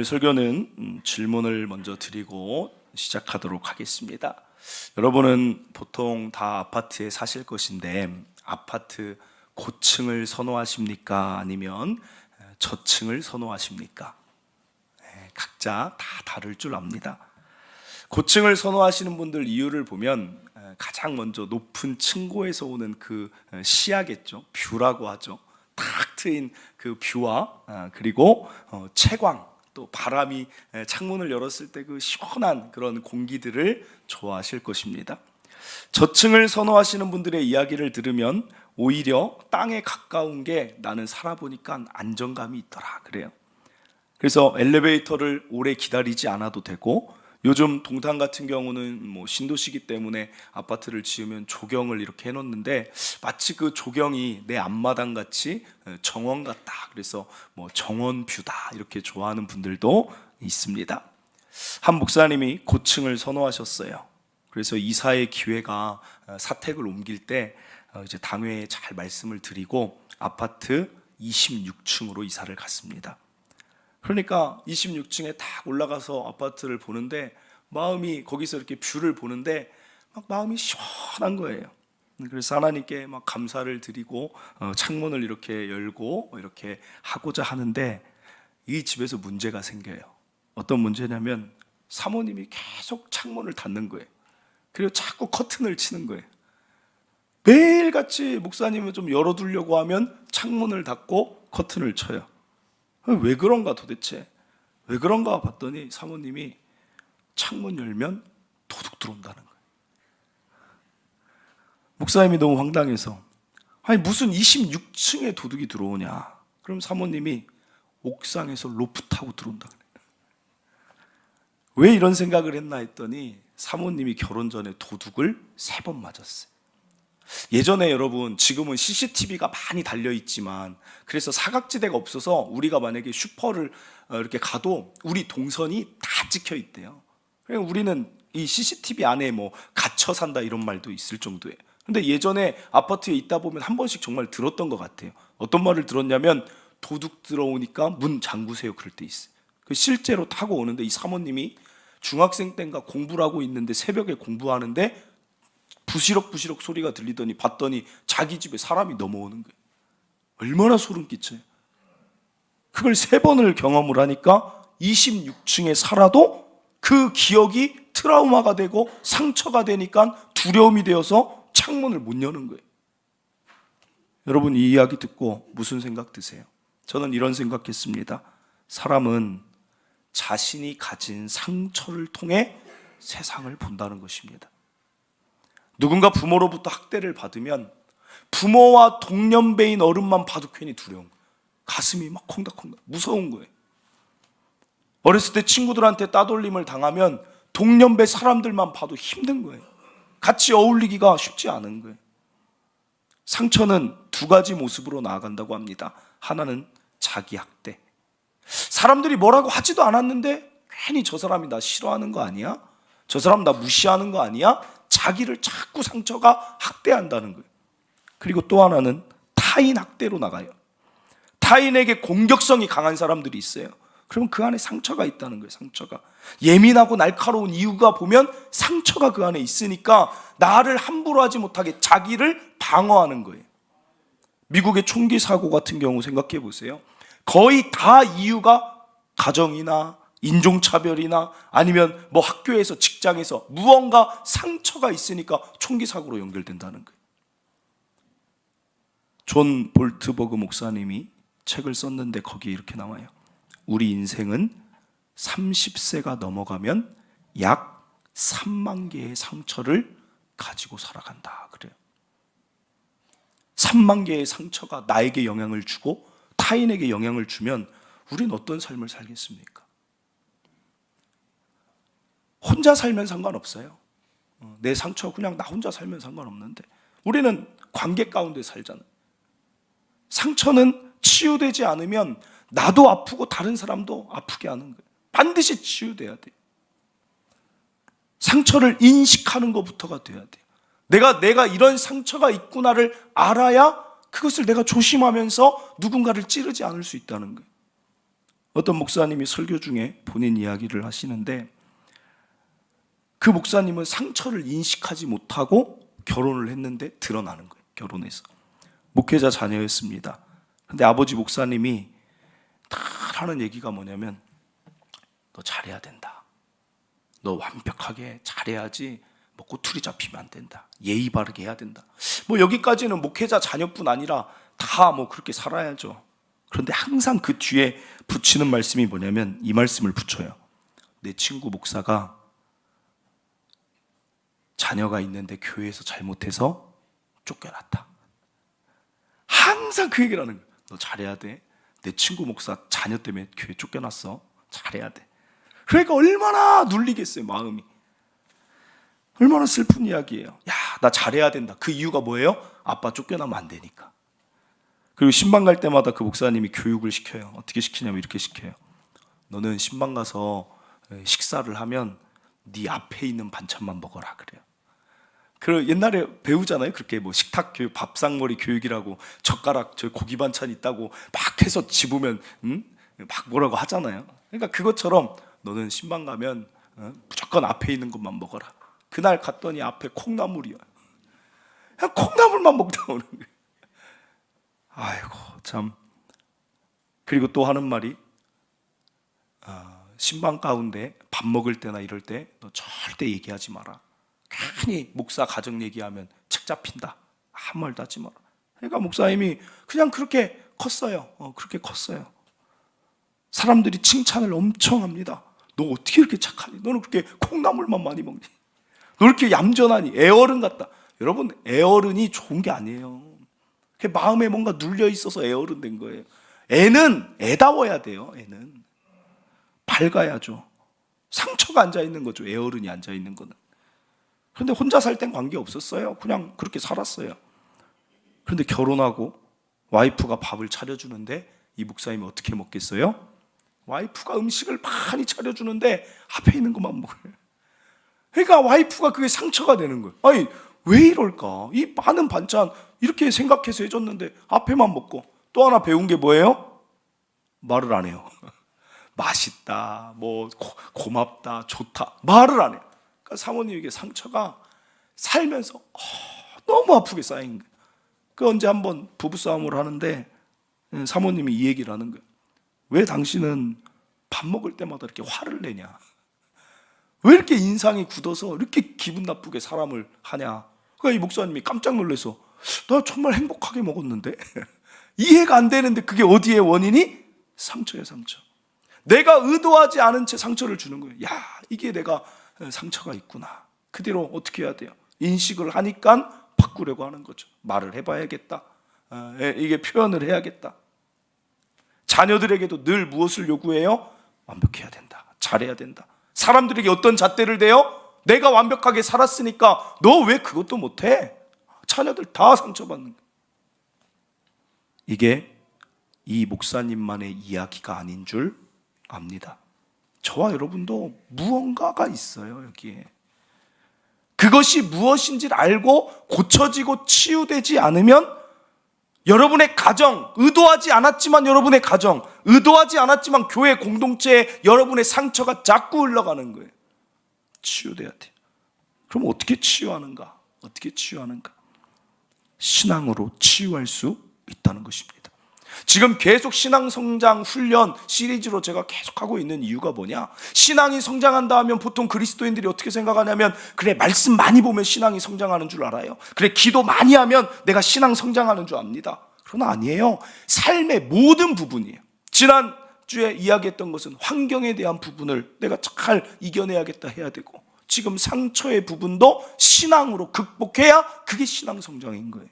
오늘 설교는 질문을 먼저 드리고 시작하도록 하겠습니다. 여러분은 보통 다 아파트에 사실 것인데 아파트 고층을 선호하십니까? 아니면 저층을 선호하십니까? 각자 다 다를 줄 압니다. 고층을 선호하시는 분들 이유를 보면 가장 먼저 높은 층고에서 오는 그 시야겠죠. 뷰라고 하죠. 탁 트인 그 뷰와 그리고 채광, 또 바람이 창문을 열었을 때 그 시원한 그런 공기들을 좋아하실 것입니다. 저층을 선호하시는 분들의 이야기를 들으면 오히려 땅에 가까운 게 나는 살아보니까 안정감이 있더라 그래요. 그래서 엘리베이터를 오래 기다리지 않아도 되고, 요즘 동탄 같은 경우는 신도시기 때문에 아파트를 지으면 조경을 이렇게 해놓는데 마치 그 조경이 내 앞마당 같이 정원 같다, 그래서 정원 뷰다 이렇게 좋아하는 분들도 있습니다. 한 목사님이 고층을 선호하셨어요. 그래서 이사의 기회가 사택을 옮길 때 이제 당회에 잘 말씀을 드리고 아파트 26층으로 이사를 갔습니다. 그러니까 26층에 딱 올라가서 아파트를 보는데 마음이, 거기서 이렇게 뷰를 보는데 막 마음이 시원한 거예요. 그래서 하나님께 막 감사를 드리고 창문을 이렇게 열고 이렇게 하고자 하는데 이 집에서 문제가 생겨요. 어떤 문제냐면 사모님이 계속 창문을 닫는 거예요. 그리고 자꾸 커튼을 치는 거예요. 매일같이 목사님을 좀 열어두려고 하면 창문을 닫고 커튼을 쳐요. 왜 그런가 도대체? 왜 그런가 봤더니 사모님이 창문 열면 도둑 들어온다는 거예요. 목사님이 너무 황당해서, 아니 무슨 26층에 도둑이 들어오냐? 그럼 사모님이 옥상에서 로프 타고 들어온다 그래요. 왜 이런 생각을 했나 했더니 사모님이 결혼 전에 도둑을 3번 맞았어요. 예전에 여러분, 지금은 CCTV가 많이 달려있지만 그래서 사각지대가 없어서 우리가 만약에 슈퍼를 이렇게 가도 우리 동선이 다 찍혀 있대요. 그러니까 우리는 이 CCTV 안에 갇혀 산다 이런 말도 있을 정도예요. 근데 예전에 아파트에 있다 보면 한 번씩 정말 들었던 것 같아요. 어떤 말을 들었냐면 도둑 들어오니까 문 잠그세요 그럴 때 있어요. 실제로 타고 오는데 이 사모님이 중학생 때인가 공부를 하고 있는데 새벽에 공부하는데 부시럭부시럭 소리가 들리더니 봤더니 자기 집에 사람이 넘어오는 거예요. 얼마나 소름 끼쳐요. 그걸 3번을 경험을 하니까 26층에 살아도 그 기억이 트라우마가 되고 상처가 되니까 두려움이 되어서 창문을 못 여는 거예요. 여러분, 이 이야기 듣고 무슨 생각 드세요? 저는 이런 생각했습니다. 사람은 자신이 가진 상처를 통해 세상을 본다는 것입니다. 누군가 부모로부터 학대를 받으면 부모와 동년배인 어른만 봐도 괜히 두려운 거예요. 가슴이 막 콩닥콩닥 무서운 거예요. 어렸을 때 친구들한테 따돌림을 당하면 동년배 사람들만 봐도 힘든 거예요. 같이 어울리기가 쉽지 않은 거예요. 상처는 2가지 모습으로 나아간다고 합니다. 하나는 자기 학대. 사람들이 뭐라고 하지도 않았는데 괜히 저 사람이 나 싫어하는 거 아니야? 저 사람 나 무시하는 거 아니야? 자기를 자꾸 상처가 학대한다는 거예요. 그리고 또 하나는 타인 학대로 나가요. 타인에게 공격성이 강한 사람들이 있어요. 그러면 그 안에 상처가 있다는 거예요. 상처가 예민하고 날카로운 이유가 보면 상처가 그 안에 있으니까 나를 함부로 하지 못하게 자기를 방어하는 거예요. 미국의 총기 사고 같은 경우 생각해 보세요. 거의 다 이유가 가정이나 인종차별이나 아니면 학교에서 직장에서 무언가 상처가 있으니까 총기 사고로 연결된다는 거예요. 존 볼트버그 목사님이 책을 썼는데 거기에 이렇게 나와요. 우리 인생은 30세가 넘어가면 약 3만 개의 상처를 가지고 살아간다 그래요. 3만 개의 상처가 나에게 영향을 주고 타인에게 영향을 주면 우린 어떤 삶을 살겠습니까? 혼자 살면 상관없어요. 내 상처 그냥 나 혼자 살면 상관없는데 우리는 관계 가운데 살잖아요. 상처는 치유되지 않으면 나도 아프고 다른 사람도 아프게 하는 거예요. 반드시 치유돼야 돼요. 상처를 인식하는 것부터가 돼야 돼요. 내가 이런 상처가 있구나를 알아야 그것을 내가 조심하면서 누군가를 찌르지 않을 수 있다는 거예요. 어떤 목사님이 설교 중에 본인 이야기를 하시는데, 그 목사님은 상처를 인식하지 못하고 결혼을 했는데 드러나는 거예요. 결혼해서 목회자 자녀였습니다. 근데 아버지 목사님이 다 하는 얘기가 뭐냐면, 너 잘해야 된다. 너 완벽하게 잘해야지 뭐 꼬투리 잡히면 안 된다. 예의 바르게 해야 된다. 뭐 여기까지는 목회자 자녀뿐 아니라 다 뭐 그렇게 살아야죠. 그런데 항상 그 뒤에 붙이는 말씀이 뭐냐면, 이 말씀을 붙여요. 내 친구 목사가 자녀가 있는데 교회에서 잘못해서 쫓겨났다. 항상 그 얘기를 하는 거예요. 너 잘해야 돼. 내 친구 목사 자녀 때문에 교회 쫓겨났어. 잘해야 돼. 그러니까 얼마나 눌리겠어요, 마음이. 얼마나 슬픈 이야기예요. 야, 나 잘해야 된다. 그 이유가 뭐예요? 아빠 쫓겨나면 안 되니까. 그리고 신방 갈 때마다 그 목사님이 교육을 시켜요. 어떻게 시키냐면 이렇게 시켜요. 너는 신방 가서 식사를 하면 네 앞에 있는 반찬만 먹어라 그래요. 그 옛날에 배우잖아요. 그렇게 뭐 식탁 교육, 밥상머리 교육이라고, 젓가락 저 고기 반찬 있다고 막 해서 집으면 막 뭐라고 하잖아요. 그러니까 그것처럼 너는 신방 가면 무조건 앞에 있는 것만 먹어라. 그날 갔더니 앞에 콩나물이야. 그냥 콩나물만 먹다 오는 거예요. 아이고 참. 그리고 또 하는 말이, 신방 가운데 밥 먹을 때나 이럴 때 너 절대 얘기하지 마라. 괜히 목사 가정 얘기하면 책 잡힌다. 아무 말도 하지 마라. 그러니까 목사님이 그냥 그렇게 컸어요. 그렇게 컸어요. 사람들이 칭찬을 엄청 합니다. 너 어떻게 이렇게 착하니? 너는 그렇게 콩나물만 많이 먹니? 너 이렇게 얌전하니? 애어른 같다. 여러분, 애어른이 좋은 게 아니에요. 마음에 뭔가 눌려 있어서 애어른 된 거예요. 애는 애다워야 돼요. 애는 밝아야죠. 상처가 앉아 있는 거죠. 애어른이 앉아 있는 거는. 그런데 혼자 살 땐 관계 없었어요. 그냥 그렇게 살았어요. 그런데 결혼하고 와이프가 밥을 차려주는데 이 목사님이 어떻게 먹겠어요? 와이프가 음식을 많이 차려주는데 앞에 있는 것만 먹어요. 그러니까 와이프가 그게 상처가 되는 거예요. 아니 왜 이럴까? 이 많은 반찬 이렇게 생각해서 해줬는데 앞에만 먹고. 또 하나 배운 게 뭐예요? 말을 안 해요. 맛있다, 뭐 고맙다, 좋다, 말을 안 해요. 그러니까 사모님에게 상처가 살면서 너무 아프게 쌓인 거예요. 그 언제 한번 부부싸움을 하는데 사모님이 이 얘기를 하는 거예요. 왜 당신은 밥 먹을 때마다 이렇게 화를 내냐? 왜 이렇게 인상이 굳어서 이렇게 기분 나쁘게 사람을 하냐? 그러니까 이 목사님이 깜짝 놀라서, 나 정말 행복하게 먹었는데 이해가 안 되는데 그게 어디에 원인이? 상처예요, 상처. 내가 의도하지 않은 채 상처를 주는 거예요. 야, 이게 내가 상처가 있구나. 그대로 어떻게 해야 돼요? 인식을 하니까 바꾸려고 하는 거죠. 말을 해봐야겠다. 이게 표현을 해야겠다. 자녀들에게도 늘 무엇을 요구해요? 완벽해야 된다. 잘해야 된다. 사람들에게 어떤 잣대를 대요? 내가 완벽하게 살았으니까 너 왜 그것도 못해? 자녀들 다 상처받는 거예요. 이게 이 목사님만의 이야기가 아닌 줄 압니다. 저와 여러분도 무언가가 있어요, 여기에. 그것이 무엇인지를 알고 고쳐지고 치유되지 않으면 여러분의 가정, 의도하지 않았지만 여러분의 가정, 의도하지 않았지만 교회 공동체에 여러분의 상처가 자꾸 흘러가는 거예요. 치유돼야 돼요. 그럼 어떻게 치유하는가? 어떻게 치유하는가? 신앙으로 치유할 수 있다는 것입니다. 지금 계속 신앙 성장 훈련 시리즈로 제가 계속하고 있는 이유가 뭐냐? 신앙이 성장한다 하면 보통 그리스도인들이 어떻게 생각하냐면, 그래 말씀 많이 보면 신앙이 성장하는 줄 알아요. 그래 기도 많이 하면 내가 신앙 성장하는 줄 압니다. 그러나 아니에요. 삶의 모든 부분이에요. 지난주에 이야기했던 것은 환경에 대한 부분을 내가 잘 이겨내야겠다 해야 되고, 지금 상처의 부분도 신앙으로 극복해야 그게 신앙 성장인 거예요.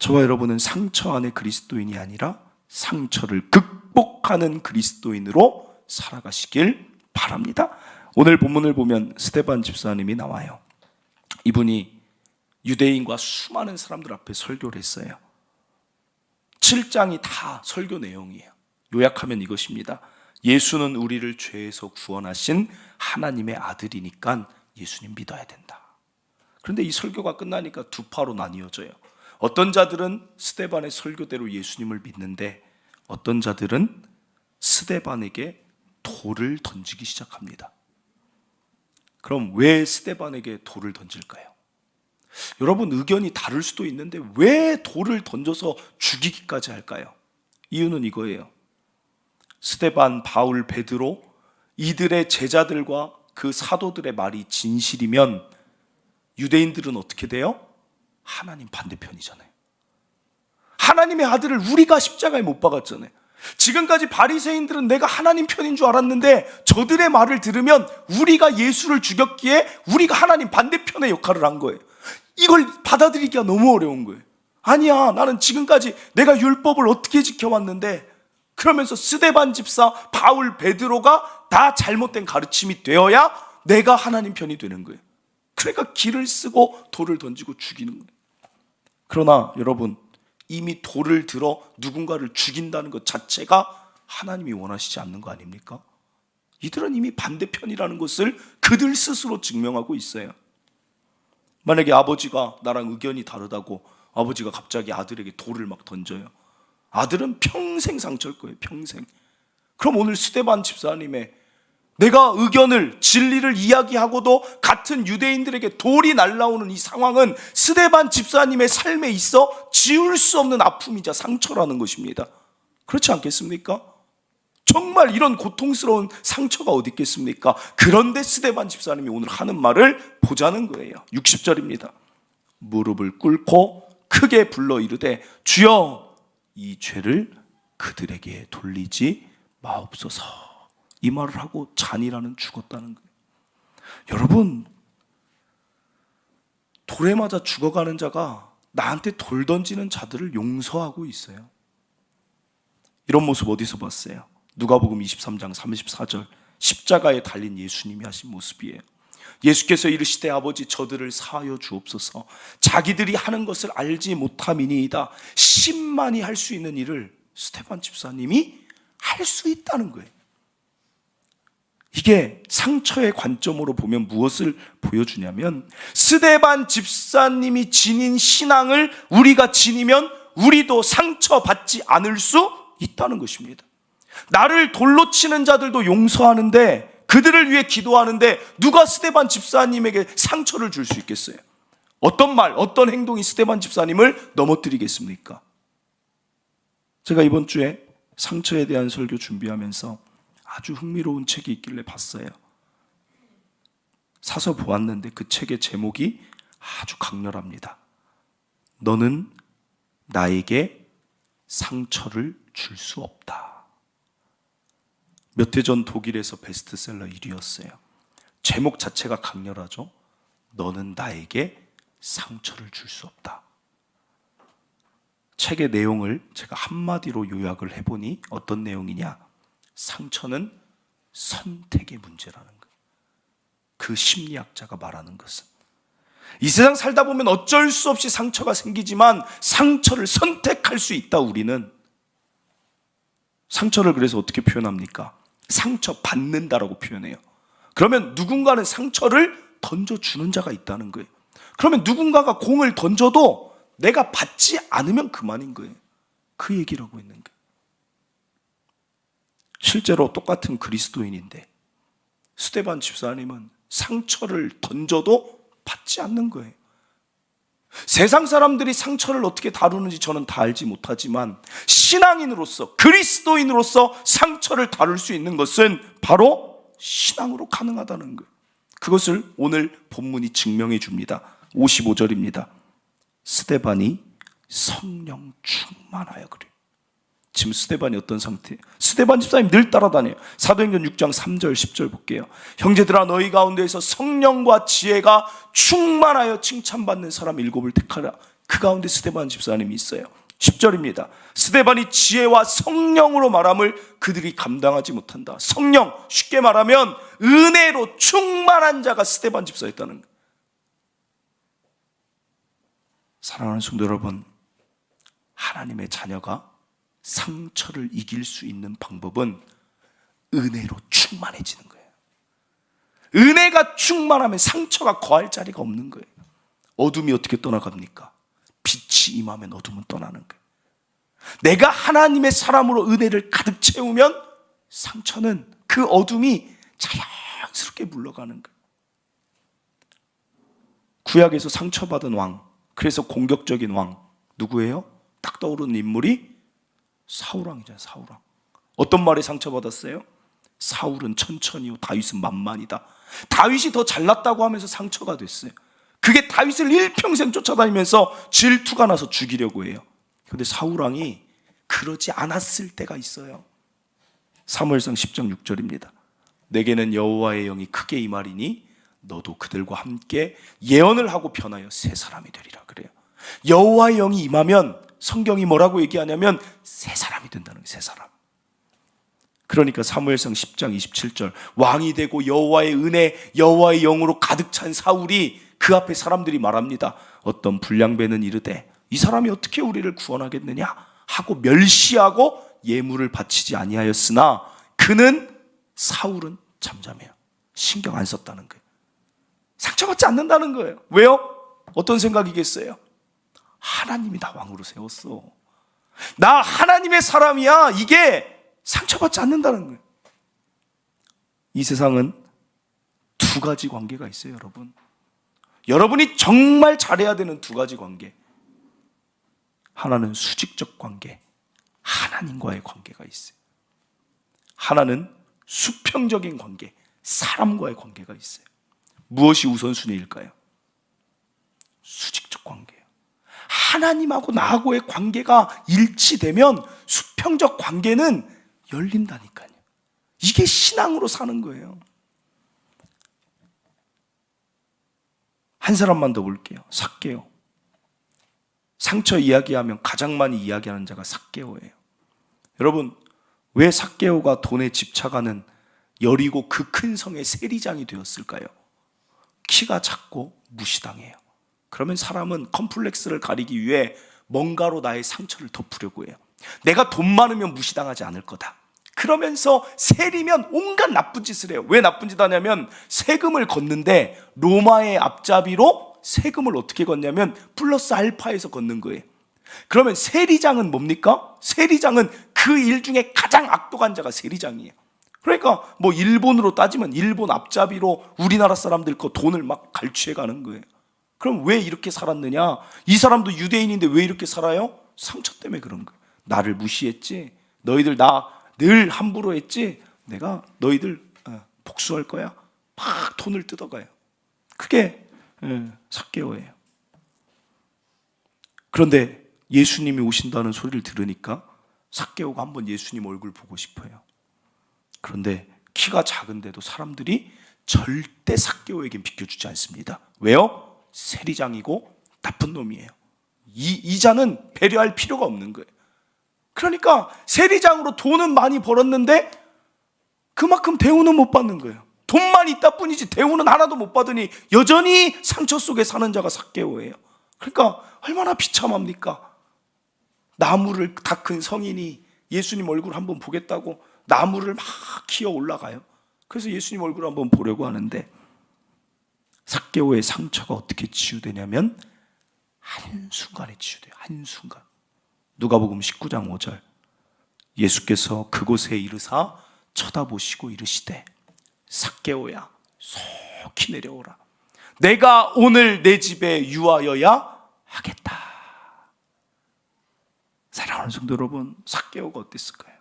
저와 여러분은 상처 안의 그리스도인이 아니라 상처를 극복하는 그리스도인으로 살아가시길 바랍니다. 오늘 본문을 보면 스데반 집사님이 나와요. 이분이 유대인과 수많은 사람들 앞에 설교를 했어요. 7장이 다 설교 내용이에요. 요약하면 이것입니다. 예수는 우리를 죄에서 구원하신 하나님의 아들이니까 예수님 믿어야 된다. 그런데 이 설교가 끝나니까 두 파로 나뉘어져요. 어떤 자들은 스데반의 설교대로 예수님을 믿는데 어떤 자들은 스데반에게 돌을 던지기 시작합니다. 그럼 왜 스데반에게 돌을 던질까요? 여러분, 의견이 다를 수도 있는데 왜 돌을 던져서 죽이기까지 할까요? 이유는 이거예요. 스데반, 바울, 베드로 이들의 제자들과 그 사도들의 말이 진실이면 유대인들은 어떻게 돼요? 하나님 반대편이잖아요. 하나님의 아들을 우리가 십자가에 못 박았잖아요. 지금까지 바리새인들은 내가 하나님 편인 줄 알았는데 저들의 말을 들으면 우리가 예수를 죽였기에 우리가 하나님 반대편의 역할을 한 거예요. 이걸 받아들이기가 너무 어려운 거예요. 아니야, 나는 지금까지 내가 율법을 어떻게 지켜왔는데, 그러면서 스데반 집사, 바울, 베드로가 다 잘못된 가르침이 되어야 내가 하나님 편이 되는 거예요. 그러니까 길을 쓰고 돌을 던지고 죽이는 거예요. 그러나 여러분, 이미 돌을 들어 누군가를 죽인다는 것 자체가 하나님이 원하시지 않는 거 아닙니까? 이들은 이미 반대편이라는 것을 그들 스스로 증명하고 있어요. 만약에 아버지가 나랑 의견이 다르다고 아버지가 갑자기 아들에게 돌을 막 던져요. 아들은 평생 상처일 거예요. 평생. 그럼 오늘 스데반 집사님의 내가 의견을, 진리를 이야기하고도 같은 유대인들에게 돌이 날라오는 이 상황은 스데반 집사님의 삶에 있어 지울 수 없는 아픔이자 상처라는 것입니다. 그렇지 않겠습니까? 정말 이런 고통스러운 상처가 어디 있겠습니까? 그런데 스데반 집사님이 오늘 하는 말을 보자는 거예요. 60절입니다. 무릎을 꿇고 크게 불러 이르되 주여 이 죄를 그들에게 돌리지 마옵소서. 이 말을 하고 잔이라는 죽었다는 거예요. 여러분, 돌에 맞아 죽어가는 자가 나한테 돌 던지는 자들을 용서하고 있어요. 이런 모습 어디서 봤어요? 누가복음 23장 34절, 십자가에 달린 예수님이 하신 모습이에요. 예수께서 이르시되 아버지 저들을 사하여 주옵소서. 자기들이 하는 것을 알지 못함이니이다. 10만이 할 수 있는 일을 스데반 집사님이 할 수 있다는 거예요. 이게 상처의 관점으로 보면 무엇을 보여주냐면, 스데반 집사님이 지닌 신앙을 우리가 지니면 우리도 상처받지 않을 수 있다는 것입니다. 나를 돌로 치는 자들도 용서하는데, 그들을 위해 기도하는데 누가 스데반 집사님에게 상처를 줄 수 있겠어요? 어떤 말, 어떤 행동이 스데반 집사님을 넘어뜨리겠습니까? 제가 이번 주에 상처에 대한 설교 준비하면서 아주 흥미로운 책이 있길래 봤어요. 사서 보았는데 그 책의 제목이 아주 강렬합니다. 너는 나에게 상처를 줄 수 없다. 몇 해 전 독일에서 베스트셀러 1위였어요. 제목 자체가 강렬하죠. 너는 나에게 상처를 줄 수 없다. 책의 내용을 제가 한마디로 요약을 해보니 어떤 내용이냐? 상처는 선택의 문제라는 거예요. 그 심리학자가 말하는 것은 이 세상 살다 보면 어쩔 수 없이 상처가 생기지만 상처를 선택할 수 있다. 우리는 상처를 그래서 어떻게 표현합니까? 상처 받는다라고 표현해요. 그러면 누군가는 상처를 던져주는 자가 있다는 거예요. 그러면 누군가가 공을 던져도 내가 받지 않으면 그만인 거예요. 그 얘기라고 있는 거예요. 실제로 똑같은 그리스도인인데 스데반 집사님은 상처를 던져도 받지 않는 거예요. 세상 사람들이 상처를 어떻게 다루는지 저는 다 알지 못하지만 신앙인으로서, 그리스도인으로서 상처를 다룰 수 있는 것은 바로 신앙으로 가능하다는 거예요. 그것을 오늘 본문이 증명해 줍니다. 55절입니다. 스데반이 성령 충만하여 그래요. 지금 스데반이 어떤 상태예요? 스데반 집사님 늘 따라다녀요. 사도행전 6장 3절 10절 볼게요. 형제들아 너희 가운데에서 성령과 지혜가 충만하여 칭찬받는 사람 7을 택하라. 그 가운데 스데반 집사님이 있어요. 10절입니다. 스데반이 지혜와 성령으로 말함을 그들이 감당하지 못한다. 성령, 쉽게 말하면 은혜로 충만한 자가 스데반 집사였다는 거예요. 사랑하는 성도 여러분, 하나님의 자녀가 상처를 이길 수 있는 방법은 은혜로 충만해지는 거예요. 은혜가 충만하면 상처가 거할 자리가 없는 거예요. 어둠이 어떻게 떠나갑니까? 빛이 빛이 임하면 어둠은 떠나는 거예요. 내가 하나님의 사람으로 은혜를 가득 채우면 상처는, 그 어둠이 자연스럽게 물러가는 거예요. 구약에서 상처받은 왕, 그래서 공격적인 왕 누구예요? 딱 떠오르는 인물이 사울왕이잖아요. 사울왕. 어떤 말에 상처받았어요? 사울은 천천히요, 다윗은 만만이다. 다윗이 더 잘났다고 하면서 상처가 됐어요. 그게 다윗을 일평생 쫓아다니면서 질투가 나서 죽이려고 해요. 그런데 사울왕이 그러지 않았을 때가 있어요. 사무엘상 10장 6절입니다. 내게는 여호와의 영이 크게 임하리니 너도 그들과 함께 예언을 하고 변하여 새 사람이 되리라 그래요. 여호와의 영이 임하면 성경이 뭐라고 얘기하냐면 새 사람이 된다는 거예요. 새 사람. 그러니까 사무엘상 10장 27절, 왕이 되고 여호와의 은혜, 여호와의 영으로 가득 찬 사울이 그 앞에 사람들이 말합니다. 어떤 불량배는 이르되 이 사람이 어떻게 우리를 구원하겠느냐 하고 멸시하고 예물을 바치지 아니하였으나 그는, 사울은 잠잠해요. 신경 안 썼다는 거예요. 상처받지 않는다는 거예요. 왜요? 어떤 생각이겠어요? 하나님이 나 왕으로 세웠어. 나 하나님의 사람이야. 이게 상처받지 않는다는 거예요. 이 세상은 두 가지 관계가 있어요, 여러분. 여러분이 정말 잘해야 되는 두 가지 관계. 하나는 수직적 관계, 하나님과의 관계가 있어요. 하나는 수평적인 관계, 사람과의 관계가 있어요. 무엇이 우선순위일까요? 수직적 관계예요. 하나님하고 나하고의 관계가 일치되면 수평적 관계는 열린다니까요. 이게 신앙으로 사는 거예요. 한 사람만 더 볼게요. 삭개오. 상처 이야기하면 가장 많이 이야기하는 자가 삭개오예요. 여러분, 왜 삭개오가 돈에 집착하는 여리고 그 큰 성의 세리장이 되었을까요? 키가 작고 무시당해요. 그러면 사람은 컴플렉스를 가리기 위해 뭔가로 나의 상처를 덮으려고 해요. 내가 돈 많으면 무시당하지 않을 거다. 그러면서 세리면 온갖 나쁜 짓을 해요. 왜 나쁜 짓 하냐면 세금을 걷는데 로마의 앞잡이로 세금을 어떻게 걷냐면 플러스 알파에서 걷는 거예요. 그러면 세리장은 뭡니까? 세리장은 그 일 중에 가장 악독한 자가 세리장이에요. 그러니까 뭐 일본으로 따지면 일본 앞잡이로 우리나라 사람들 거 돈을 막 갈취해 가는 거예요. 그럼 왜 이렇게 살았느냐? 이 사람도 유대인인데 왜 이렇게 살아요? 상처 때문에 그런 거예요. 나를 무시했지? 너희들 나 늘 함부로 했지? 내가 너희들 복수할 거야? 막 돈을 뜯어가요. 그게 삭개오예요. 그런데 예수님이 오신다는 소리를 들으니까 삭개오가 한번 예수님 얼굴 보고 싶어요. 그런데 키가 작은데도 사람들이 절대 삭개오에겐 비켜주지 않습니다. 왜요? 세리장이고 나쁜 놈이에요. 이 자는 배려할 필요가 없는 거예요. 그러니까 세리장으로 돈은 많이 벌었는데 그만큼 대우는 못 받는 거예요. 돈만 있다 뿐이지 대우는 하나도 못 받으니 여전히 상처 속에 사는 자가 삭개오예요. 그러니까 얼마나 비참합니까? 나무를 다 큰 성인이 예수님 얼굴 한번 보겠다고 나무를 막 기어 올라가요. 그래서 예수님 얼굴 한번 보려고 하는데 삭개오의 상처가 어떻게 치유되냐면 한순간에 치유돼요. 한순간. 누가복음 19장 5절, 예수께서 그곳에 이르사 쳐다보시고 이르시되 삭개오야 속히 내려오라. 내가 오늘 내 집에 유하여야 하겠다. 사랑하는 성도 여러분, 삭개오가 어땠을까요?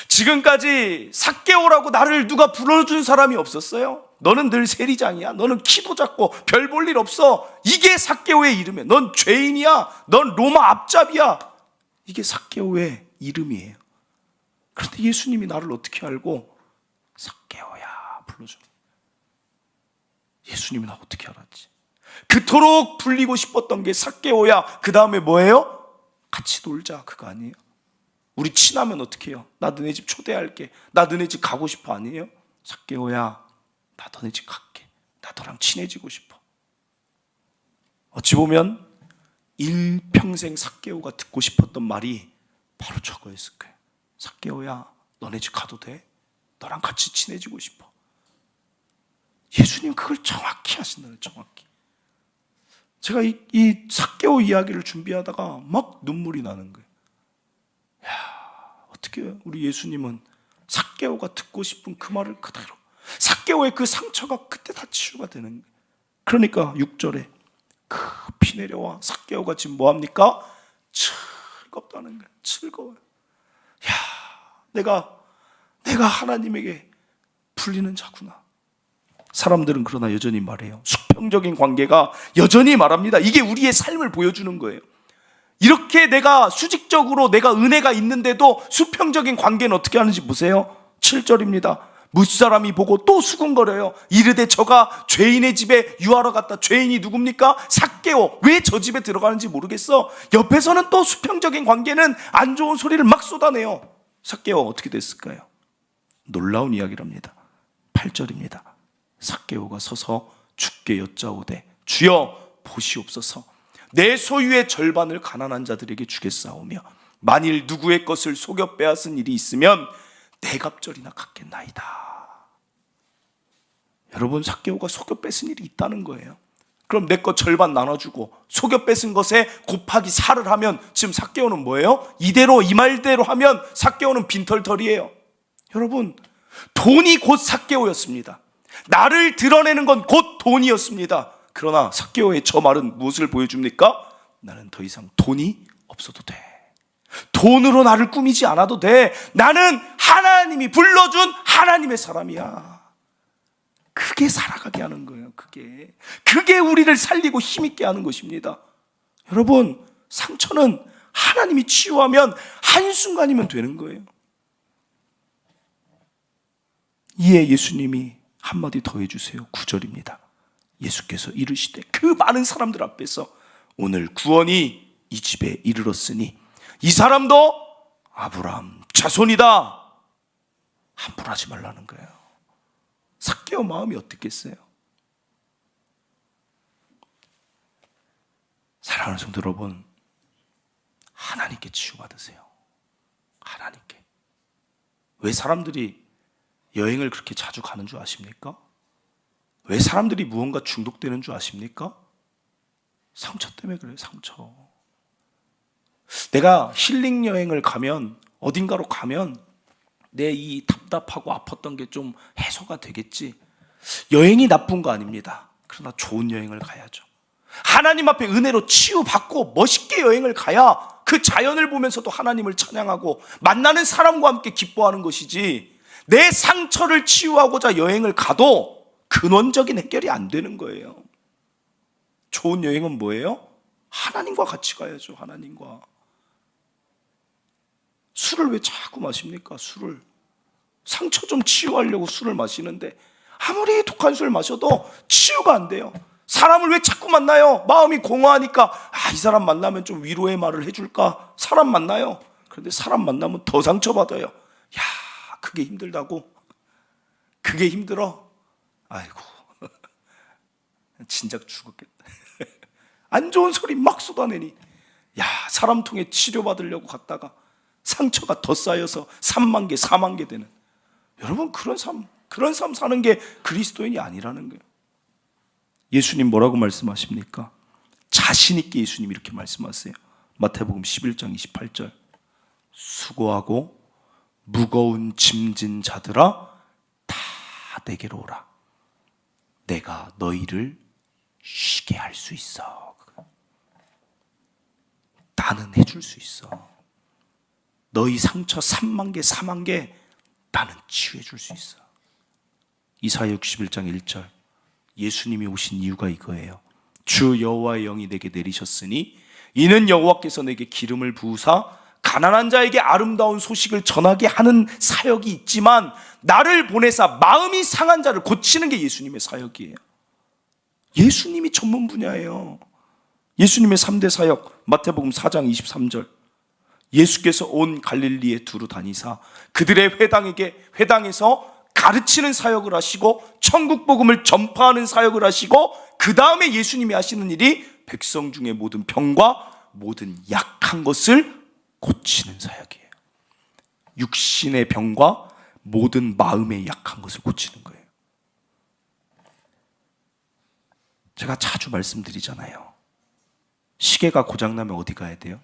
지금까지 삭개오라고 나를 누가 불러준 사람이 없었어요. 너는 늘 세리장이야. 너는 키도 작고 별 볼 일 없어. 이게 삭개오의 이름이야. 넌 죄인이야. 넌 로마 앞잡이야. 이게 삭개오의 이름이에요. 그런데 예수님이 나를 어떻게 알고 삭개오야 불러줘. 예수님이 나 어떻게 알았지? 그토록 불리고 싶었던 게 삭개오야. 그 다음에 뭐예요? 같이 놀자. 그거 아니에요? 우리 친하면 어떻게 해요? 나 너네 집 초대할게. 나 너네 집 가고 싶어. 아니에요? 삭개오야, 나 너네 집 갈게. 나 너랑 친해지고 싶어. 어찌 보면 일평생 삭개오가 듣고 싶었던 말이 바로 저거였을 거예요. 삭개오야, 너네 집 가도 돼? 너랑 같이 친해지고 싶어. 예수님 그걸 정확히 하신다는, 정확히. 제가 이 삭개오 이야기를 준비하다가 막 눈물이 나는 거예요. 야, 어떻게 우리 예수님은 삭개오가 듣고 싶은 그 말을 그대로, 삭개오의 그 상처가 그때 다 치유가 되는 거예요. 그러니까 6절에 그 피 내려와 삭개오가 지금 뭐합니까? 즐겁다는 거예요. 즐거워요. 야, 내가 하나님에게 풀리는 자구나. 사람들은 그러나 여전히 말해요. 수평적인 관계가 여전히 말합니다. 이게 우리의 삶을 보여주는 거예요. 이렇게 내가 수직적으로 내가 은혜가 있는데도 수평적인 관계는 어떻게 하는지 보세요. 7절입니다. 무사람이 보고 또 수군거려요. 이르되 저가 죄인의 집에 유하러 갔다. 죄인이 누굽니까? 삭개오. 왜 저 집에 들어가는지 모르겠어. 옆에서는 또 수평적인 관계는 안 좋은 소리를 막 쏟아내요. 삭개오 어떻게 됐을까요? 놀라운 이야기랍니다. 8절입니다. 삭개오가 서서 주께 여짜오되 주여 보시옵소서. 내 소유의 절반을 가난한 자들에게 주겠사오며 만일 누구의 것을 속여 빼앗은 일이 있으면 네 갑절이나 갚겠나이다. 여러분, 삭개오가 속여 뺏은 일이 있다는 거예요. 그럼 내 것 절반 나눠주고 속여 뺏은 것에 곱하기 4를 하면 지금 삭개오는 뭐예요? 이대로 이 말대로 하면 삭개오는 빈털털이에요. 여러분, 돈이 곧 삭개오였습니다. 나를 드러내는 건 곧 돈이었습니다. 그러나 삭개오의 저 말은 무엇을 보여줍니까? 나는 더 이상 돈이 없어도 돼. 돈으로 나를 꾸미지 않아도 돼. 나는 하나님이 불러준 하나님의 사람이야. 그게 살아가게 하는 거예요. 그게 우리를 살리고 힘있게 하는 것입니다. 여러분, 상처는 하나님이 치유하면 한순간이면 되는 거예요. 이에 예수님이 한마디 더 해주세요. 9절입니다. 예수께서 이르시되 그 많은 사람들 앞에서 오늘 구원이 이 집에 이르렀으니 이 사람도 아브라함 자손이다. 함부로 하지 말라는 거예요. 삭개오 마음이 어떻겠어요? 사랑하는 성도 여러분, 하나님께 치유받으세요. 하나님께. 왜 사람들이 여행을 그렇게 자주 가는 줄 아십니까? 왜 사람들이 무언가 중독되는 줄 아십니까? 상처 때문에 그래요. 상처. 내가 힐링 여행을 가면, 어딘가로 가면 내 이 답답하고 아팠던 게 좀 해소가 되겠지. 여행이 나쁜 거 아닙니다. 그러나 좋은 여행을 가야죠. 하나님 앞에 은혜로 치유받고 멋있게 여행을 가야 그 자연을 보면서도 하나님을 찬양하고 만나는 사람과 함께 기뻐하는 것이지, 내 상처를 치유하고자 여행을 가도 근원적인 해결이 안 되는 거예요. 좋은 여행은 뭐예요? 하나님과 같이 가야죠. 하나님과. 술을 왜 자꾸 마십니까? 술을. 상처 좀 치유하려고 술을 마시는데 아무리 독한 술 마셔도 치유가 안 돼요. 사람을 왜 자꾸 만나요? 마음이 공허하니까 이 사람 만나면 좀 위로의 말을 해줄까? 사람 만나요. 그런데 사람 만나면 더 상처받아요. 야, 그게 힘들다고? 그게 힘들어? 아이고, 진작 죽었겠다. 안 좋은 소리 막 쏟아내니, 야, 사람 통해 치료받으려고 갔다가 상처가 더 쌓여서 3만 개, 4만 개 되는. 여러분, 그런 삶 사는 게 그리스도인이 아니라는 거예요. 예수님 뭐라고 말씀하십니까? 자신 있게 예수님 이렇게 말씀하세요. 마태복음 11장 28절. 수고하고 무거운 짐진 자들아 다 내게로 오라. 내가 너희를 쉬게 할 수 있어. 나는 해줄 수 있어. 너희 상처 3만 개, 4만 개 나는 치유해 줄 수 있어. 이사야 61장 1절. 예수님이 오신 이유가 이거예요. 주 여호와의 영이 내게 내리셨으니 이는 여호와께서 내게 기름을 부으사 가난한 자에게 아름다운 소식을 전하게 하는 사역이 있지만, 나를 보내사 마음이 상한 자를 고치는 게 예수님의 사역이에요. 예수님이 전문 분야예요. 예수님의 3대 사역, 마태복음 4장 23절. 예수께서 온 갈릴리에 두루 다니사 그들의 회당에서 가르치는 사역을 하시고 천국 복음을 전파하는 사역을 하시고, 그 다음에 예수님이 하시는 일이 백성 중에 모든 병과 모든 약한 것을 고치는 사역이에요. 육신의 병과 모든 마음의 약한 것을 고치는 거예요. 제가 자주 말씀드리잖아요. 시계가 고장나면 어디 가야 돼요?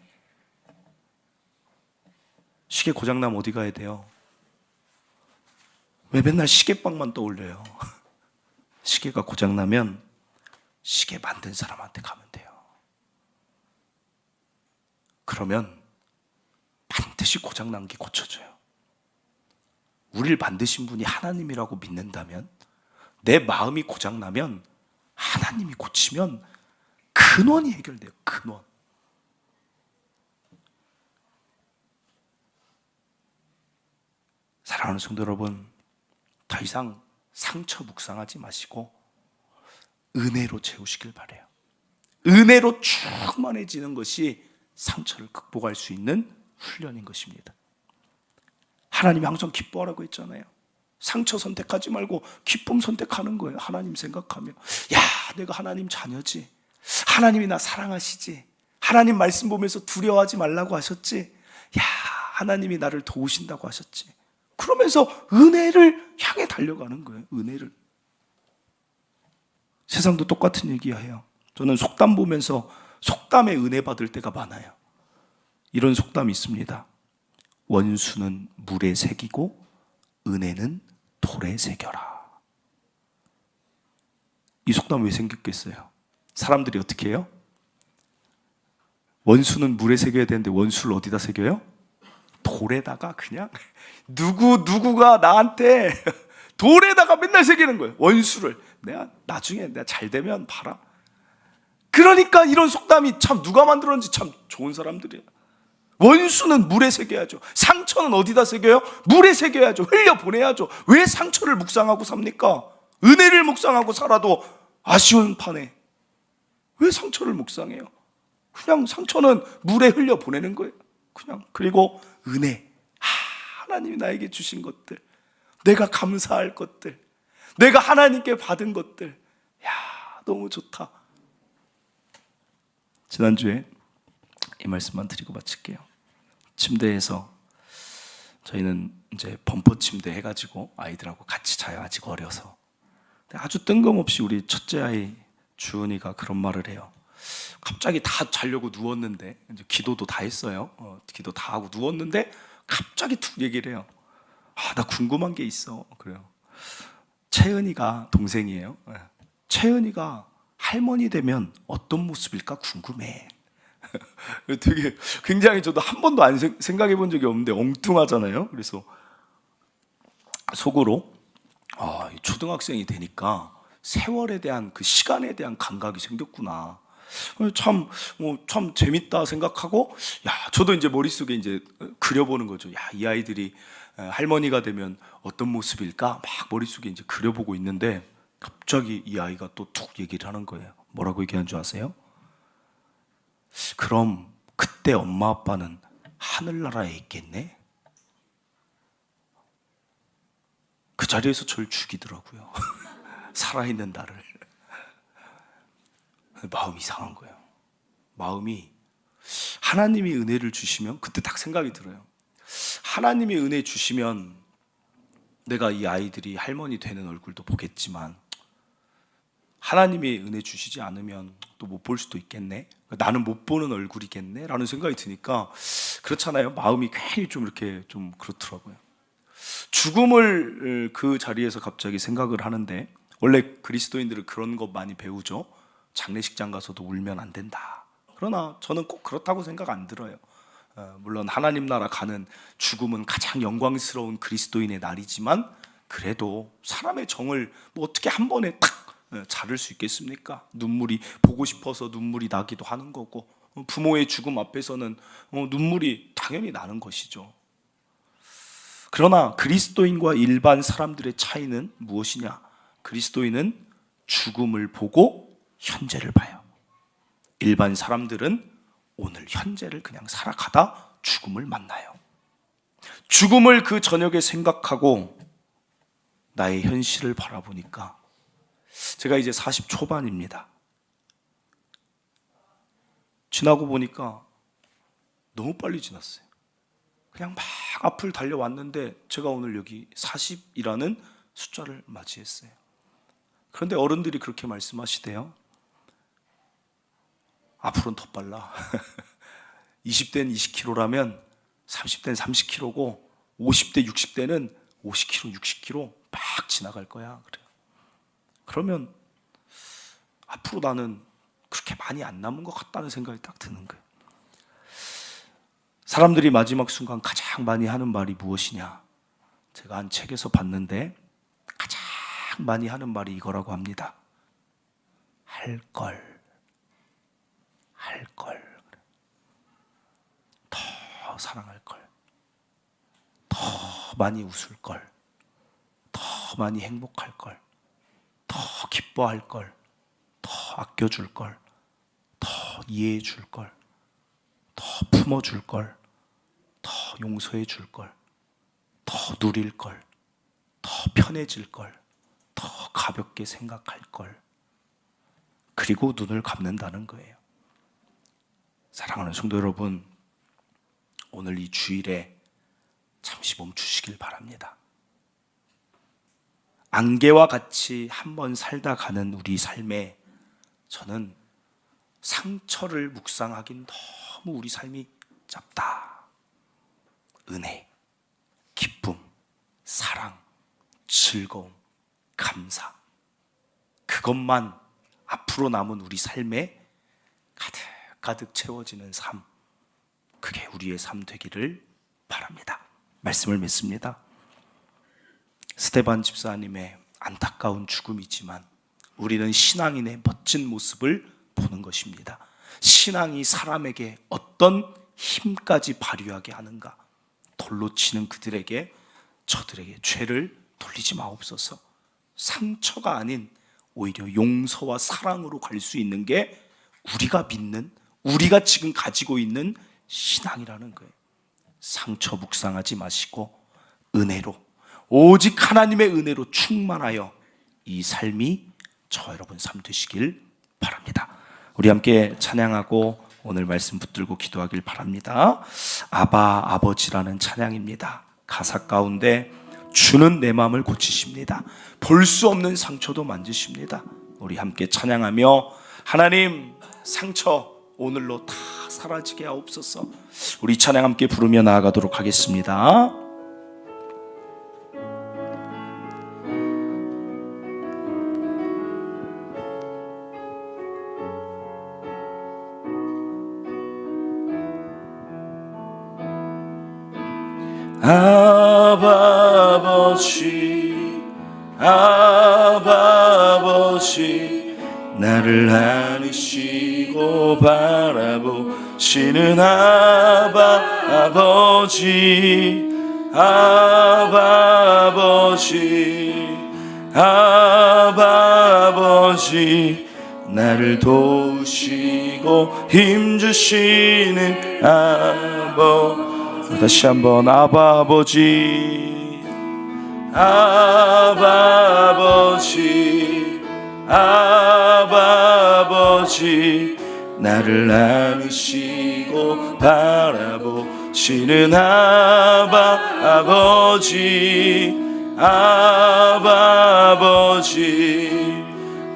시계 고장나면 어디 가야 돼요? 왜 맨날 시계방만 떠올려요? 시계가 고장나면 시계 만든 사람한테 가면 돼요. 그러면 반드시 고장난 게 고쳐져요. 우리를 만드신 분이 하나님이라고 믿는다면, 내 마음이 고장나면 하나님이 고치면 근원이 해결돼요. 근원. 사랑하는 성도 여러분, 더 이상 상처 묵상하지 마시고 은혜로 채우시길 바라요. 은혜로 충만해지는 것이 상처를 극복할 수 있는 훈련인 것입니다. 하나님이 항상 기뻐하라고 했잖아요. 상처 선택하지 말고 기쁨 선택하는 거예요. 하나님 생각하며, 야, 내가 하나님 자녀지, 하나님이 나 사랑하시지, 하나님 말씀 보면서 두려워하지 말라고 하셨지, 야, 하나님이 나를 도우신다고 하셨지. 그러면서 은혜를 향해 달려가는 거예요. 은혜를. 세상도 똑같은 얘기해요. 저는 속담 보면서 속담에 은혜 받을 때가 많아요. 이런 속담이 있습니다. 원수는 물에 새기고 은혜는 돌에 새겨라. 이 속담 왜 생겼겠어요? 사람들이 어떻게 해요? 원수는 물에 새겨야 되는데 원수를 어디다 새겨요? 돌에다가. 그냥 누구가 나한테 돌에다가 맨날 새기는 거예요. 원수를. 내가 나중에 내가 잘 되면 봐라. 그러니까 이런 속담이 참 누가 만들었는지 참 좋은 사람들이에요. 원수는 물에 새겨야죠. 상처는 어디다 새겨요? 물에 새겨야죠. 흘려보내야죠. 왜 상처를 묵상하고 삽니까? 은혜를 묵상하고 살아도 아쉬운 판에 왜 상처를 묵상해요? 그냥 상처는 물에 흘려보내는 거예요. 그냥. 그리고 은혜, 하나님이 나에게 주신 것들, 내가 감사할 것들, 내가 하나님께 받은 것들, 야, 너무 좋다. 지난주에 이 말씀만 드리고 마칠게요. 침대에서, 저희는 이제 범퍼 침대 해가지고 아이들하고 같이 자요. 아직 어려서. 아주 뜬금없이 우리 첫째 아이 주은이가 그런 말을 해요. 갑자기 다 자려고 누웠는데, 이제 기도도 다 했어요. 기도 다 하고 누웠는데 갑자기 툭 얘기를 해요. 나 궁금한 게 있어. 그래요. 채은이가 동생이에요. 채은이가 할머니 되면 어떤 모습일까 궁금해. 되게 굉장히, 저도 한 번도 안 생각해 본 적이 없는데 엉뚱하잖아요. 그래서 속으로 초등학생이 되니까 세월에 대한, 그 시간에 대한 감각이 생겼구나. 참 재밌다 생각하고, 저도 이제 머릿속에 이제 그려보는 거죠. 이 아이들이 할머니가 되면 어떤 모습일까 막 머릿속에 이제 그려보고 있는데, 갑자기 이 아이가 또 툭 얘기를 하는 거예요. 뭐라고 얘기한 줄 아세요? 그럼 그때 엄마 아빠는 하늘나라에 있겠네? 그 자리에서 저를 죽이더라고요. 살아있는 나를. 마음이 상한 거예요. 마음이, 하나님이 은혜를 주시면, 그때 딱 생각이 들어요. 하나님이 은혜 주시면 내가 이 아이들이 할머니 되는 얼굴도 보겠지만, 하나님이 은혜 주시지 않으면 또 못 볼 수도 있겠네, 나는 못 보는 얼굴이겠네 라는 생각이 드니까, 그렇잖아요. 마음이 괜히 좀 이렇게 좀 그렇더라고요. 죽음을 그 자리에서 갑자기 생각을 하는데, 원래 그리스도인들은 그런 거 많이 배우죠. 장례식장 가서도 울면 안 된다. 그러나 저는 꼭 그렇다고 생각 안 들어요. 물론 하나님 나라 가는 죽음은 가장 영광스러운 그리스도인의 날이지만, 그래도 사람의 정을 뭐 어떻게 한 번에 탁 자를 수 있겠습니까? 눈물이, 보고 싶어서 눈물이 나기도 하는 거고, 부모의 죽음 앞에서는 눈물이 당연히 나는 것이죠. 그러나 그리스도인과 일반 사람들의 차이는 무엇이냐? 그리스도인은 죽음을 보고 현재를 봐요. 일반 사람들은 오늘 현재를 그냥 살아가다 죽음을 만나요. 죽음을 그 저녁에 생각하고 나의 현실을 바라보니까, 제가 이제 40 초반입니다. 지나고 보니까 너무 빨리 지났어요. 그냥 막 앞을 달려왔는데 제가 오늘 여기 40이라는 숫자를 맞이했어요. 그런데 어른들이 그렇게 말씀하시대요. 앞으로는 더 빨라. 20대는 20km라면 30대는 30km고 50대 60대는 50km 60km 막 지나갈 거야. 그래. 그러면 앞으로 나는 그렇게 많이 안 남은 것 같다는 생각이 딱 드는 거예요. 사람들이 마지막 순간 가장 많이 하는 말이 무엇이냐? 제가 한 책에서 봤는데 가장 많이 하는 말이 이거라고 합니다. 할 걸. 더 사랑할 걸. 더 많이 웃을 걸. 더 많이 행복할 걸. 더 기뻐할 걸. 더 아껴줄 걸. 더 이해해 줄 걸. 더 품어줄 걸. 더 용서해 줄 걸. 더 누릴 걸. 더 편해질 걸. 더 가볍게 생각할 걸. 그리고 눈을 감는다는 거예요. 사랑하는 성도 여러분, 오늘 이 주일에 잠시 멈추시길 바랍니다. 안개와 같이 한번 살다 가는 우리 삶에 저는 상처를 묵상하긴 너무 우리 삶이 짧다. 은혜, 기쁨, 사랑, 즐거움, 감사, 그것만 앞으로 남은 우리 삶에 가득 채워지는 삶, 그게 우리의 삶 되기를 바랍니다. 말씀을 맺습니다. 스테반 집사님의 안타까운 죽음이지만 우리는 신앙인의 멋진 모습을 보는 것입니다. 신앙이 사람에게 어떤 힘까지 발휘하게 하는가? 돌로 치는 그들에게, 저들에게 죄를 돌리지 마옵소서. 상처가 아닌 오히려 용서와 사랑으로 갈 수 있는 게 우리가 믿는, 우리가 지금 가지고 있는 신앙이라는 거예요. 상처 묵상하지 마시고 은혜로, 오직 하나님의 은혜로 충만하여 이 삶이 저와 여러분 삶 되시길 바랍니다. 우리 함께 찬양하고 오늘 말씀 붙들고 기도하길 바랍니다. 아바 아버지라는 찬양입니다. 가사 가운데 주는 내 마음을 고치십니다. 볼 수 없는 상처도 만지십니다. 우리 함께 찬양하며 하나님, 상처 오늘로 다 사라지게 하옵소서. 우리 찬양 함께 부르며 나아가도록 하겠습니다. 아바 아버지, 아바 아버지, 나를 안으시고 바라보시는 아바 아버지, 아바 아버지, 아바 아버지, 나를 도우시고 힘주시는 아버지. 다시 한번 아바 아버지, 아바 아버지, 아바 아버지, 나를 안으시고 바라보시는 아바 아버지, 아바 아버지,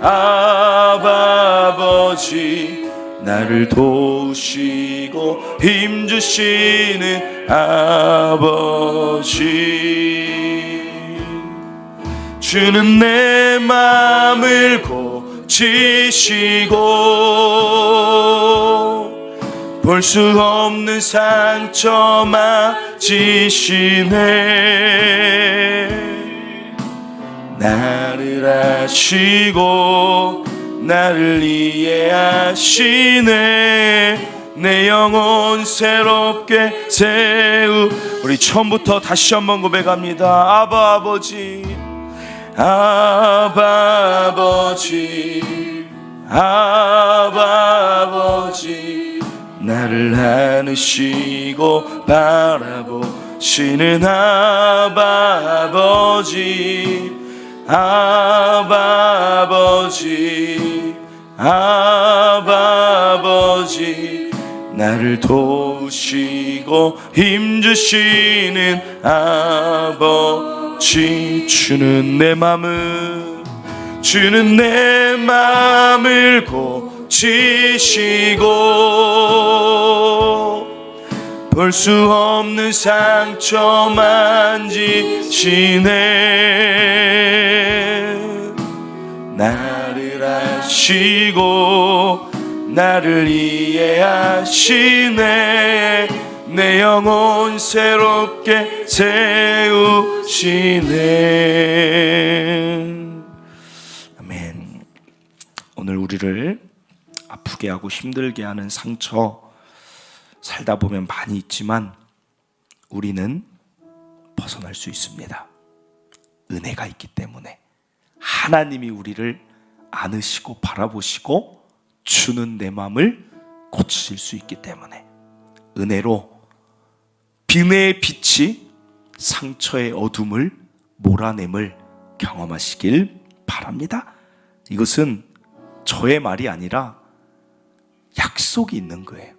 아바 아버지, 나를 도우시고 힘주시는 아버지. 주는 내 마음을 고치시고 볼 수 없는 상처 맞으시네. 나를 아시고 나를 이해하시네. 내 영혼 새롭게 세우. 우리 처음부터 다시 한번 고백합니다. 아바 아버지, 아바 아버지, 아바 아버지, 나를 안으시고 바라보시는 아바 아버지, 아바 아버지, 아바 아버지, 나를 도우시고 힘주시는 아버지. 주는 내 맘을 고치시고 고치시고 볼 수 없는 상처 만지시네. 나를 아시고 나를 이해하시네. 내 영혼 새롭게 세우시네. 아멘. 오늘 우리를 아프게 하고 힘들게 하는 상처 살다 보면 많이 있지만 우리는 벗어날 수 있습니다. 은혜가 있기 때문에. 하나님이 우리를 안으시고 바라보시고 주는 내 마음을 고치실 수 있기 때문에 은혜로 비내의 빛이 상처의 어둠을 몰아냄을 경험하시길 바랍니다. 이것은 저의 말이 아니라 약속이 있는 거예요.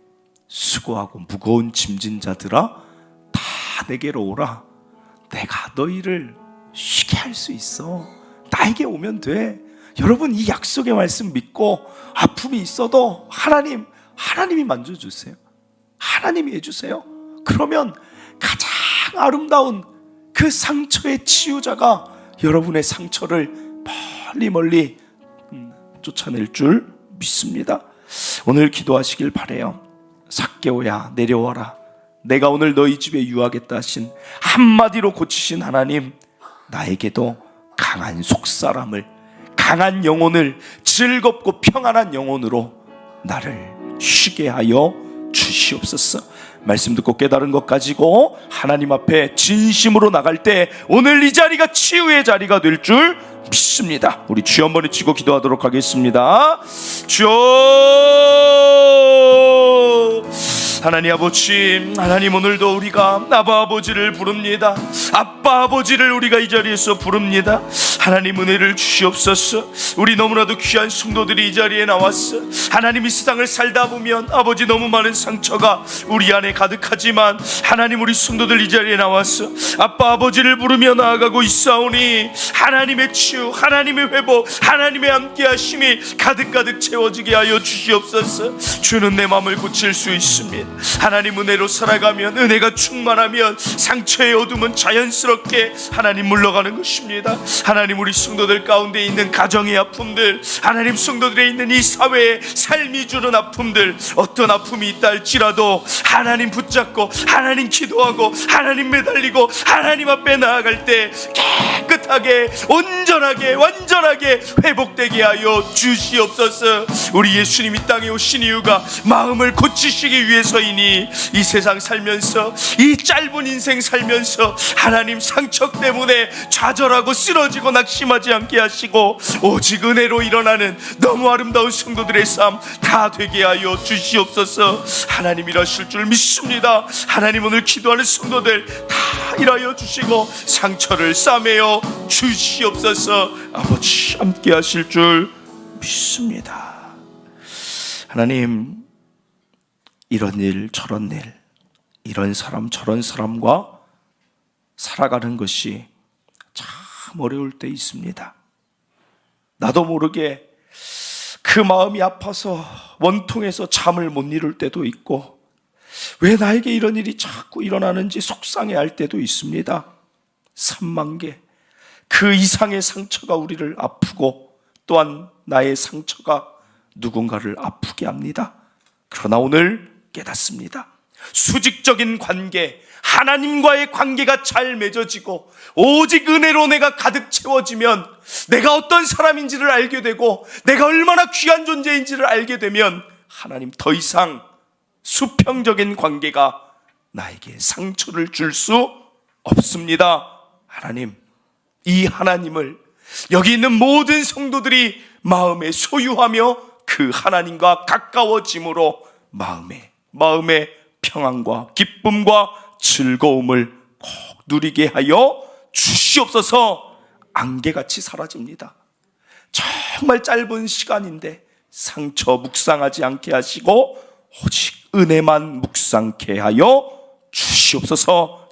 수고하고 무거운 짐진 자들아 다 내게로 오라. 내가 너희를 쉬게 할 수 있어. 나에게 오면 돼. 여러분, 이 약속의 말씀 믿고 아픔이 있어도 하나님이 만져주세요. 하나님이 해주세요. 그러면 가장 아름다운 그 상처의 치유자가 여러분의 상처를 멀리 쫓아낼 줄 믿습니다. 오늘 기도하시길 바라요. 삭개오야 내려와라. 내가 오늘 너희 집에 유하겠다 하신 한마디로 고치신 하나님, 나에게도 강한 속사람을, 강한 영혼을, 즐겁고 평안한 영혼으로 나를 쉬게 하여 주시옵소서. 말씀 듣고 깨달은 것 가지고 하나님 앞에 진심으로 나갈 때 오늘 이 자리가 치유의 자리가 될 줄 믿습니다. 우리 주여 한번 외치고 기도하도록 하겠습니다. 주여, 하나님 아버지, 하나님 오늘도 우리가 아바 아버지를 부릅니다. 아빠 아버지를 우리가 이 자리에서 부릅니다. 하나님 은혜를 주시옵소서. 우리 너무나도 귀한 성도들이 이 자리에 나왔어. 하나님, 이 세상을 살다 보면 아버지 너무 많은 상처가 우리 안에 가득하지만 하나님, 우리 성도들 이 자리에 나왔어. 아빠 아버지를 부르며 나아가고 있사오니 하나님의 치유, 하나님의 회복, 하나님의 함께하심이 가득가득 채워지게 하여 주시옵소서. 주는 내 마음을 고칠 수 있습니다. 하나님 은혜로 살아가면, 은혜가 충만하면 상처의 어둠은 자연스럽게 하나님 물러가는 것입니다. 하나님, 우리 성도들 가운데 있는 가정의 아픔들, 하나님 성도들에 있는 이 사회의 삶이 주는 아픔들, 어떤 아픔이 있다 할지라도 하나님 붙잡고 하나님 기도하고 하나님 매달리고 하나님 앞에 나아갈 때 깨끗하게 온전하게 완전하게 회복되게 하여 주시옵소서. 우리 예수님 이 땅에 오신 이유가 마음을 고치시기 위해서이니 이 세상 살면서, 이 짧은 인생 살면서 하나님 상처 때문에 좌절하고 쓰러지고 낙심하지 않게 하시고 오직 은혜로 일어나는 너무 아름다운 성도들의 삶 다 되게 하여 주시옵소서. 하나님 일하실 줄 믿습니다. 하나님, 오늘 기도하는 성도들 다 일하여 주시고 상처를 싸매어 주시옵소서. 아버지 함께 하실 줄 믿습니다. 하나님, 이런 일 저런 일, 이런 사람 저런 사람과 살아가는 것이 참 어려울 때 있습니다. 나도 모르게 그 마음이 아파서 원통해서 잠을 못 이룰 때도 있고, 왜 나에게 이런 일이 자꾸 일어나는지 속상해할 때도 있습니다. 3만 개 그 이상의 상처가 우리를 아프고 또한 나의 상처가 누군가를 아프게 합니다. 그러나 오늘 깨닫습니다. 수직적인 관계, 하나님과의 관계가 잘 맺어지고 오직 은혜로 내가 가득 채워지면, 내가 어떤 사람인지를 알게 되고 내가 얼마나 귀한 존재인지를 알게 되면 하나님, 더 이상 수평적인 관계가 나에게 상처를 줄 수 없습니다. 하나님, 이 하나님을 여기 있는 모든 성도들이 마음에 소유하며 그 하나님과 가까워짐으로 마음의 평안과 기쁨과 즐거움을 꼭 누리게 하여 주시옵소서. 안개같이 사라집니다. 정말 짧은 시간인데 상처 묵상하지 않게 하시고 오직 은혜만 묵상케 하여 주시옵소서.